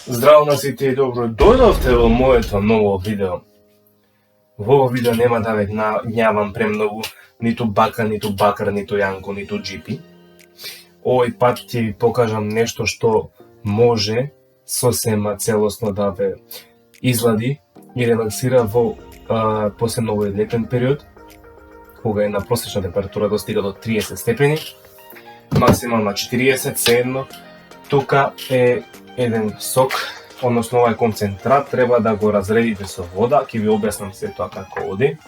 Здраво на сите и добро дојдовте во моето ново видео. Во ово видео нема да ве гњавам премногу, ниту бака, ниту бакар, ниту Јанко, ниту Джипи. Овој пат ќе ви покажам нешто што може сосема целосно да ве излади и релаксира во посебно овој летен период, кога е на просечна температура достига до 30 степени, максимално 40, сеедно. Тука е еден сок, односно овај концентрат, треба да го разредите со вода, ќе ви објаснам се тоа како оди.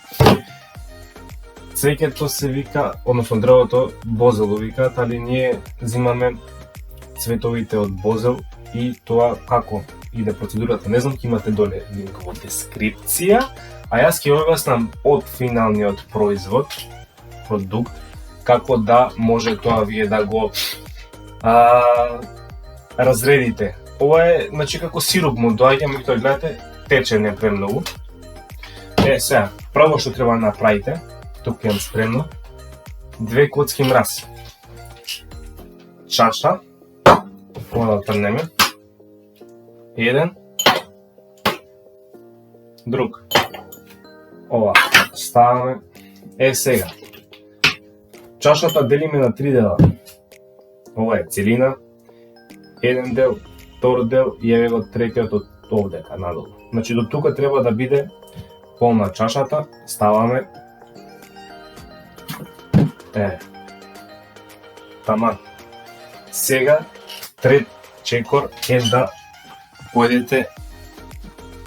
Цвеќето се вика, односно дрвото бозел викаат, али ние зимаме цветовите од бозел и тоа како иде процедурата, не знам, ќе имате доле линк во дескрипција, а јас ќе објаснам од финалниот продукт, како да може тоа вие да го разредите. Ова е, значи, како сируп му доаѓа, меѓутоа гледате, тече не премногу. Сега, прво што треба да направите, тука имам спремно, 2 коцки мраз, чаша, ова да трнеме, еден, друг, ова, ставаме, сега, чашата делиме на 3 дела, ова е целина, еден дел, втор дел и еве го третиот од овдека надолу. Значи до тука треба да биде полна чашата, ставаме, таман. Сега трет чекор е да поедете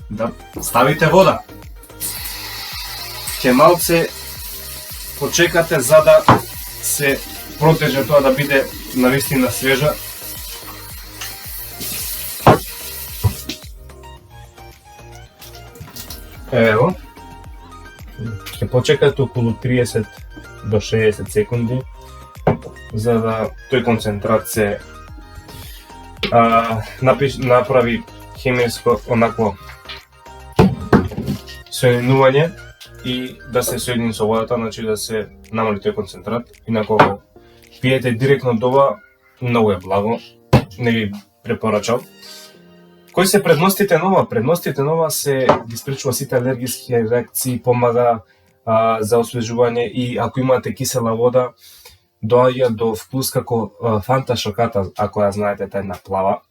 да ставите вода. Ќе малце почекате за да се протеже тоа, да биде навистина свежа. Ево, ќе почекате околу 30 до 60 секунди за да тој концентрат се направи хемиско онакво соединување и да се соедини со водата, значи да се намали тој концентрат. Инако пиете директно од ова, многу е благо, не ви препорачам. Кои се предностите на ова? Предностите на ова се ги спречува сите алергиски реакции, помага за освежување и ако имате кисела вода, доаѓа до вкус како фанта шоката, ако ја знаете, тај една плава.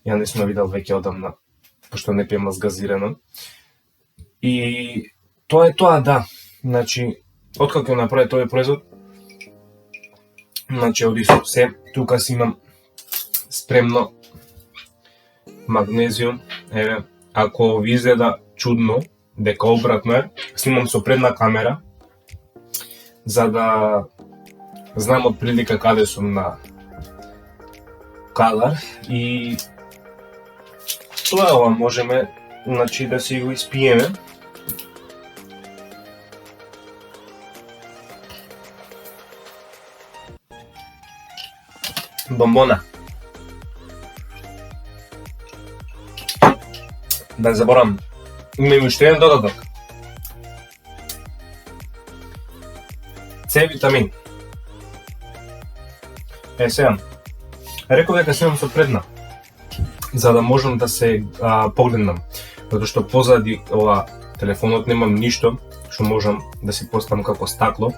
Ја не сум видел веќе одамна, пошто не пием газирано. И тоа е тоа, да. Значи, откако направи тој производ, значи оди со се, тука си имам спремно магнезиум, еве, ако ви изгледа чудно, дека обратно е, снимам со предна камера, за да знам од прилика каде сум на кадар и тоа ова можеме, значи, да си го испиеме. Бомбона. Да не заборам, има и уште еден додаток. С витамин. Сега, реков дека снимам со предна, за да можам да се погледнам, затоа што позади ова телефонот немам ништо што можам да си поставам како стакло.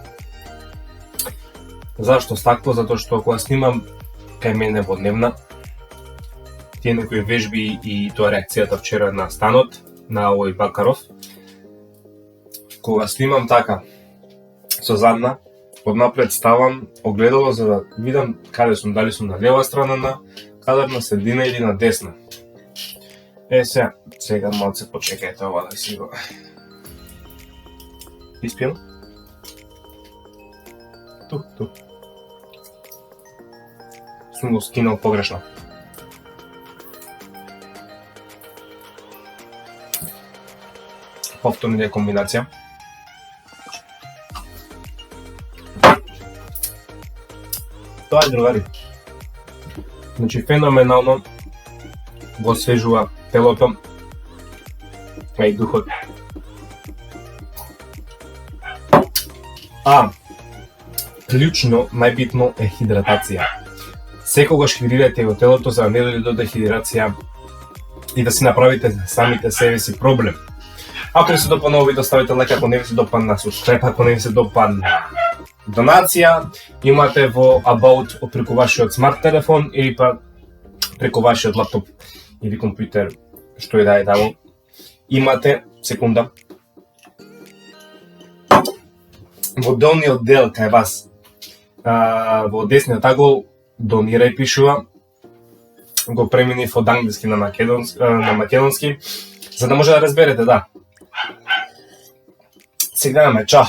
Зашто стакло? Затоа што кога снимам кај мене во дневна, тие некои вежби и тоа реакцијата вчера на станот, на овој Бакаров, кога снимам така, со задна, однапред ставам огледало за да видам каде сум, дали сум на лева страна на кадар, на средина или на десна. Сега малце почекајте ова да си го испијам. Тук. Сум го скинал погрешно. Повторна комбинација. Тоа е, другари. Значи, феноменално го освежува телото, а и духот. клучно, најбитно е хидратација. Секогаш хидрирајте го телото за да не дојде до дехидрација и да си направите самите себе си проблем. Ако ви се допадна овој видео, ставите лайк, ако не ви се допадна subscribe, ако не ви се допадна донација, имате во About преку вашиот смарт телефон или па преку вашиот лаптоп или компјутер, што и да е таму. Имате, секунда, во долниот дел кај вас, во десниот агол, донирај пишува, го пременив од англиски на македонски, за да може да разберете, да. Сега ме чао.